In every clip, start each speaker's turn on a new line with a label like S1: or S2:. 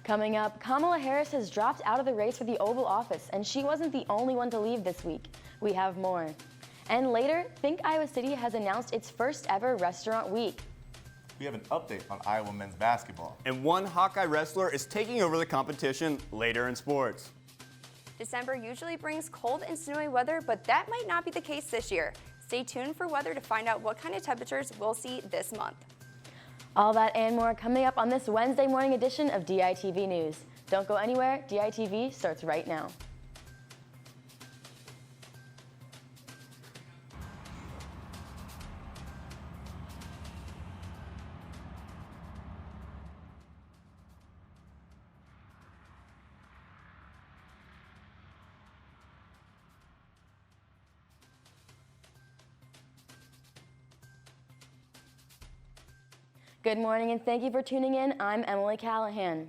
S1: Coming up, Kamala Harris has dropped out of the race for the Oval Office, and she wasn't the only one to leave this week. We have more. And later, Think Iowa City has announced its first ever restaurant week.
S2: We have an update on Iowa men's basketball.
S3: And one Hawkeye wrestler is taking over the competition later in sports.
S4: December usually brings cold and snowy weather, but that might not be the case this year. Stay tuned for weather to find out what kind of temperatures we'll see this month.
S1: All that and more coming up on this Wednesday morning edition of DITV News. Don't go anywhere, DITV starts right now. Good morning and thank you for tuning in. I'm Emily Callahan.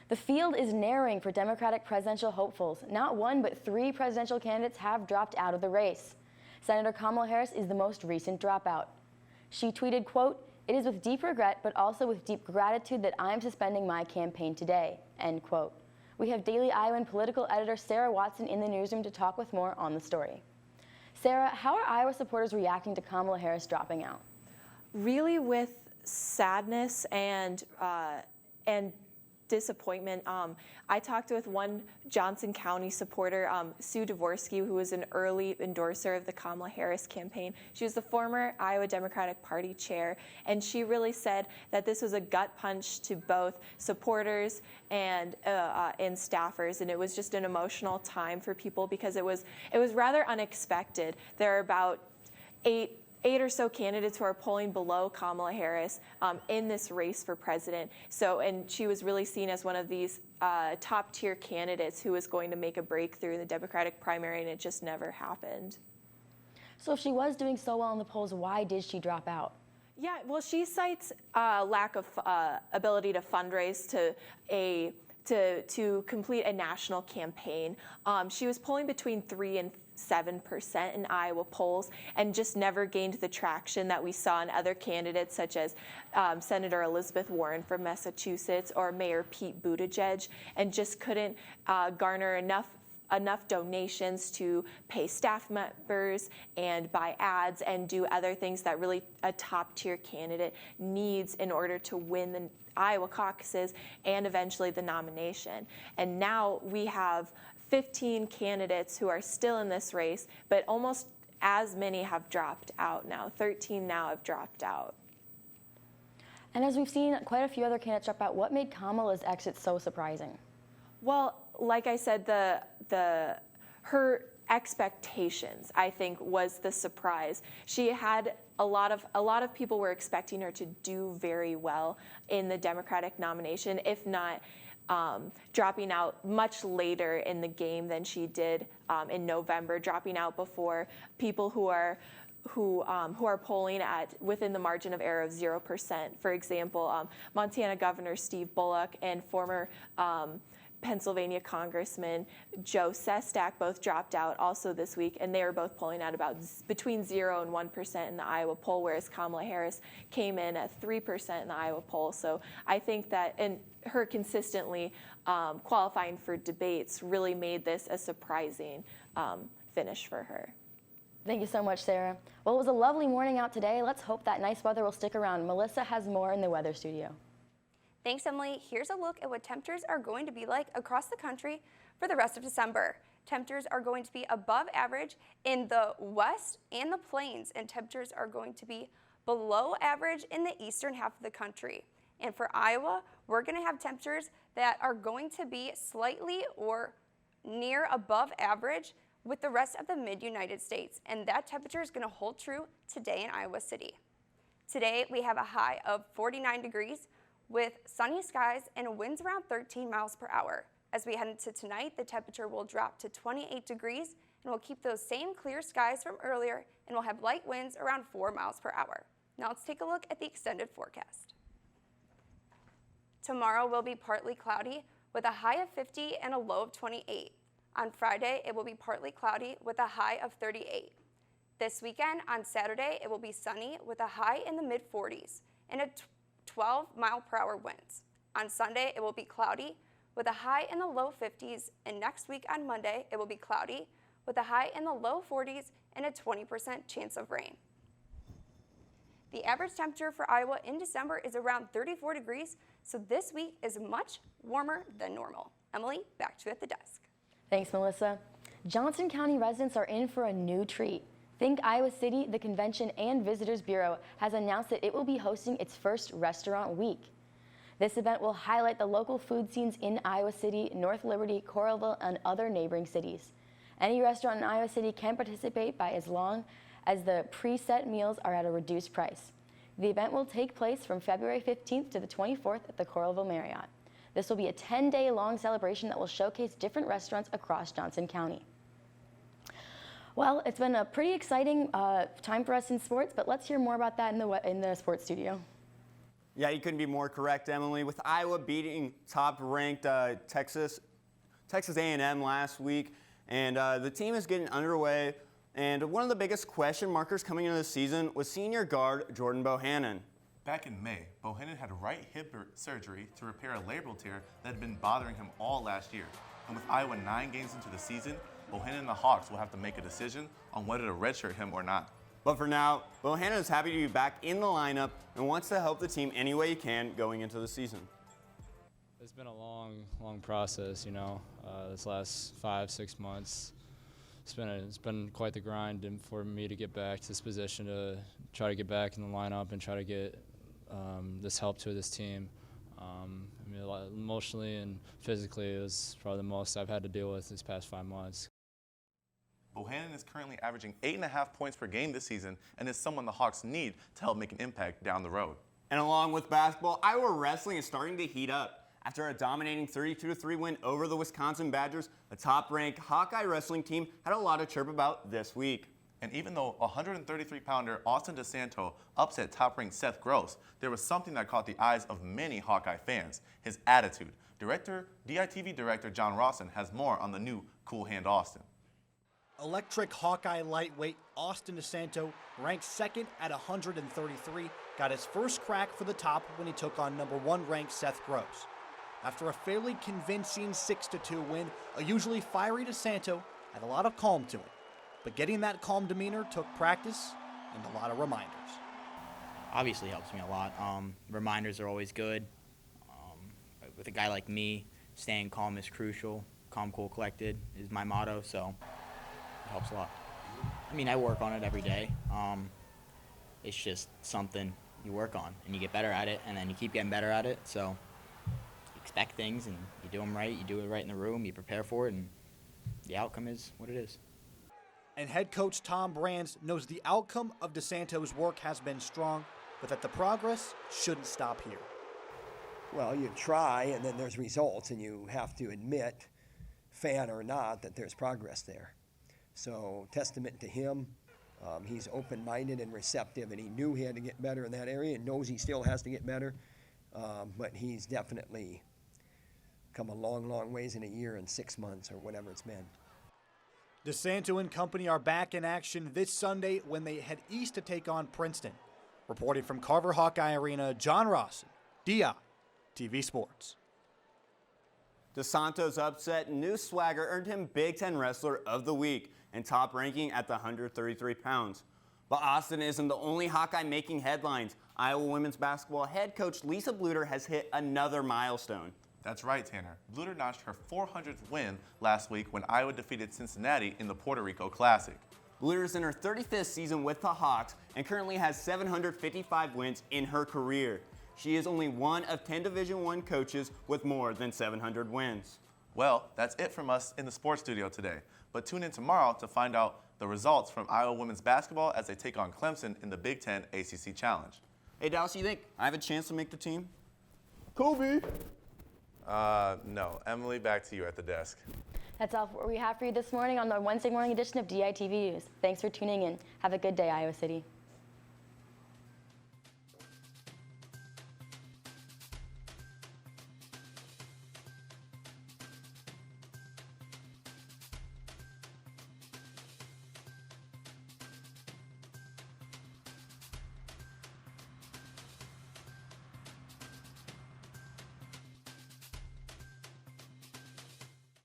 S1: The field is narrowing for Democratic presidential hopefuls. Not one, but 3 presidential candidates have dropped out of the race. Senator Kamala Harris is the most recent dropout. She tweeted, quote, "It is with deep regret, but also with deep gratitude that I'm suspending my campaign today," end quote. We have Daily Iowan political editor Sarah Watson in the newsroom to talk with more on the story. Sarah, how are Iowa supporters reacting to Kamala Harris dropping out?
S5: Really with sadness and disappointment. I talked with one Johnson County supporter, Sue Dvorsky, who was an early endorser of the Kamala Harris campaign. She was the former Iowa Democratic Party chair, and she really said that this was a gut punch to both supporters and staffers, and it was just an emotional time for people because it was rather unexpected. There are about eight or so candidates who are polling below Kamala Harris in this race for president. And she was really seen as one of these top tier candidates who was going to make a breakthrough in the Democratic primary, and it just never happened.
S1: So if she was doing so well in the polls, why did she drop out?
S5: Yeah, well, she cites lack of ability to fundraise to complete a national campaign. She was polling between 3 and 7% in Iowa polls and just never gained the traction that we saw in other candidates such as Senator Elizabeth Warren from Massachusetts or Mayor Pete Buttigieg, and just couldn't garner enough donations to pay staff members and buy ads and do other things that really a top tier candidate needs in order to win the Iowa caucuses and eventually the nomination. And now we have 15 candidates who are still in this race, but almost as many have dropped out now. 13 now have dropped out.
S1: And as we've seen quite a few other candidates drop out, what made Kamala's exit so surprising?
S5: Well, like I said, her expectations, I think, was the surprise. She had a lot of people were expecting her to do very well in the Democratic nomination, if not dropping out much later in the game than she did in November, dropping out before people who are polling at within the margin of error of 0%. For example, Montana Governor Steve Bullock and former Pennsylvania Congressman Joe Sestak both dropped out also this week, and they are both polling at about between 0 and 1% in the Iowa poll, whereas Kamala Harris came in at 3% in the Iowa poll. So I think that, and her consistently qualifying for debates really made this a surprising finish for her.
S1: Thank you so much, Sarah. Well, it was a lovely morning out today. Let's hope that nice weather will stick around. Melissa has more in the weather studio.
S4: Thanks, Emily. Here's a look at what temperatures are going to be like across the country for the rest of December. Temperatures are going to be above average in the west and the plains, and temperatures are going to be below average in the eastern half of the country. And for Iowa, we're going to have temperatures that are going to be slightly or near above average with the rest of the mid-United States, and that temperature is going to hold true today in Iowa City. Today, we have a high of 49 degrees with sunny skies and winds around 13 miles per hour. As we head into tonight, the temperature will drop to 28 degrees, and we'll keep those same clear skies from earlier, and we'll have light winds around 4 miles per hour. Now let's take a look at the extended forecast. Tomorrow will be partly cloudy with a high of 50 and a low of 28. On Friday, it will be partly cloudy with a high of 38. This weekend, on Saturday, it will be sunny with a high in the mid-40s and a 12-mile-per-hour winds. On Sunday, it will be cloudy with a high in the low 50s, and next week on Monday, it will be cloudy with a high in the low 40s and a 20% chance of rain. The average temperature for Iowa in December is around 34 degrees, so this week is much warmer than normal. Emily, back to you at the desk.
S1: Thanks, Melissa. Johnson County residents are in for a new treat. Think Iowa City, the Convention and Visitors Bureau has announced that it will be hosting its first restaurant week. This event will highlight the local food scenes in Iowa City, North Liberty, Coralville, and other neighboring cities. Any restaurant in Iowa City can participate by as long as the preset meals are at a reduced price. The event will take place from February 15th to the 24th at the Coralville Marriott. This will be a 10-day long celebration that will showcase different restaurants across Johnson County. Well, it's been a pretty exciting time for us in sports, but let's hear more about that in the sports studio.
S3: Yeah, you couldn't be more correct, Emily. With Iowa beating top-ranked Texas A&M last week, and the team is getting underway. And one of the biggest question markers coming into the season was senior guard Jordan Bohannon.
S2: Back in May, Bohannon had right hip surgery to repair a labral tear that had been bothering him all last year. And with Iowa 9 games into the season, Bohannon and the Hawks will have to make a decision on whether to redshirt him or not.
S3: But for now, Bohannon is happy to be back in the lineup and wants to help the team any way he can going into the season.
S6: It's been a long process, you know, this last 5-6 months. It's been quite the grind for me to get back to this position, to try to get back in the lineup and try to get this help to this team. I mean, emotionally and physically, it was probably the most I've had to deal with these past 5 months.
S2: Bohannon is currently averaging 8.5 points per game this season and is someone the Hawks need to help make an impact down the road.
S3: And along with basketball, Iowa wrestling is starting to heat up. After a dominating 32-3 win over the Wisconsin Badgers, a top-ranked Hawkeye wrestling team had a lot to chirp about this week.
S2: And even though 133-pounder Austin DeSanto upset top-ranked Seth Gross, there was something that caught the eyes of many Hawkeye fans: his attitude. DITV director John Rawson has more on the new Cool Hand Austin.
S7: Electric Hawkeye lightweight Austin DeSanto, ranked second at 133, got his first crack for the top when he took on #1 ranked Seth Gross. After a fairly convincing 6-2 win, a usually fiery DeSanto had a lot of calm to it. But getting that calm demeanor took practice and a lot of reminders.
S8: Obviously helps me a lot. Reminders are always good. With a guy like me, staying calm is crucial. Calm, cool, collected is my motto, so it helps a lot. I mean, I work on it every day. It's just something you work on, and you get better at it, and then you keep getting better at it. So you expect things, and you do them right. You do it right in the room. You prepare for it, and the outcome is what it is.
S7: And head coach Tom Brands knows the outcome of DeSanto's work has been strong, but that the progress shouldn't stop here.
S9: Well, you try, and then there's results, and you have to admit, fan or not, that there's progress there. So, testament to him. He's open-minded and receptive, and he knew he had to get better in that area and knows he still has to get better. But he's definitely come a long, long ways in a year and 6 months or whatever it's been.
S7: DeSanto and company are back in action this Sunday when they head east to take on Princeton. Reporting from Carver Hawkeye Arena, John Rawson, DITV Sports.
S3: DeSanto's upset new swagger earned him Big Ten Wrestler of the Week and top ranking at the 133 pounds. But Austin isn't the only Hawkeye making headlines. Iowa women's basketball head coach Lisa Bluter has hit another milestone.
S2: That's right, Tanner. Bluter notched her 400th win last week when Iowa defeated Cincinnati in the Puerto Rico Classic.
S3: Bluter is in her 35th season with the Hawks and currently has 755 wins in her career. She is only one of 10 Division I coaches with more than 700 wins.
S2: Well, that's it from us in the sports studio today. But tune in tomorrow to find out the results from Iowa women's basketball as they take on Clemson in the Big Ten ACC Challenge.
S3: Hey, Dallas, you think I have a chance to make the team? Kobe!
S2: No. Emily, back to you at the desk.
S1: That's all we have for you this morning on the Wednesday morning edition of DITV News. Thanks for tuning in. Have a good day, Iowa City.